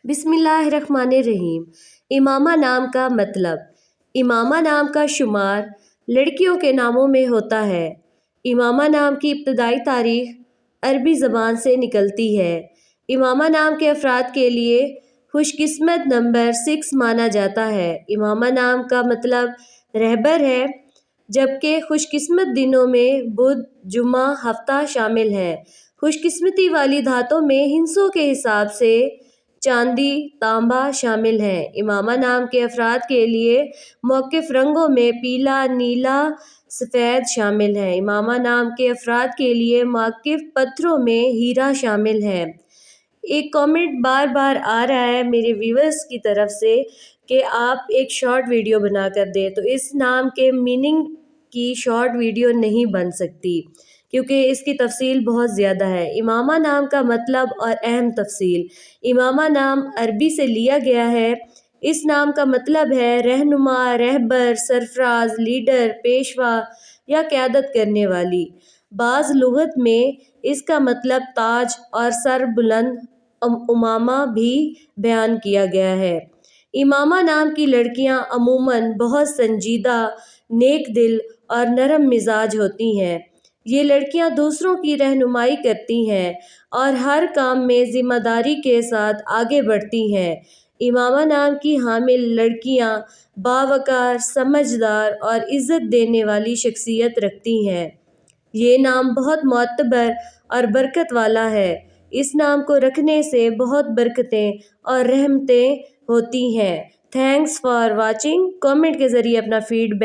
बिस्मिल्लाहिर्रहमानिर्रहीम। इमामा नाम का मतलब। इमामा नाम का शुमार लड़कियों के नामों में होता है। इमामा नाम की इब्तदाई तारीख अरबी ज़बान से निकलती है। इमामा नाम के अफराद के लिए खुशकिस्मत नंबर 6 माना जाता है। इमामा नाम का मतलब रहबर है, जबकि खुशकिस्मत दिनों में बुध, जुमा, हफ्ता शामिल है। खुशकिस्मती वाली धातों में हिंसों के हिसाब से चांदी, तांबा शामिल हैं। इमामा नाम के अफराद के लिए मौक़िफ़ रंगों में पीला, नीला, सफ़ेद शामिल हैं। इमामा नाम के अफराद के लिए मौक़िफ़ पत्थरों में हीरा शामिल है। एक कमेंट बार बार आ रहा है मेरे व्यूअर्स की तरफ से कि आप एक शॉर्ट वीडियो बना कर दें, तो इस नाम के मीनिंग की शॉर्ट वीडियो नहीं बन सकती क्योंकि इसकी तफसील बहुत ज़्यादा है। इमामा नाम का मतलब और अहम तफसील। इमामा नाम अरबी से लिया गया है। इस नाम का मतलब है रहनुमा, रहबर, सरफराज, लीडर, पेशवा या क़यादत करने वाली। बाज़ लुग़त में इसका मतलब ताज और सर बुलंद उमामा भी बयान किया गया है। इमामा नाम की लड़कियां अमूमन बहुत संजीदा, नेक दिल और नरम मिजाज होती हैं। ये लड़कियां दूसरों की रहनुमाई करती हैं और हर काम में ज़िम्मेदारी के साथ आगे बढ़ती हैं। इमामा नाम की हामिल लड़कियां बावकार, समझदार और इज़्ज़त देने वाली शख्सियत रखती हैं। ये नाम बहुत मोतबर और बरकत वाला है। इस नाम को रखने से बहुत बरकतें और रहमतें होती हैं। Thanks for watching. कमेंट के ज़रिए अपना फीडबैक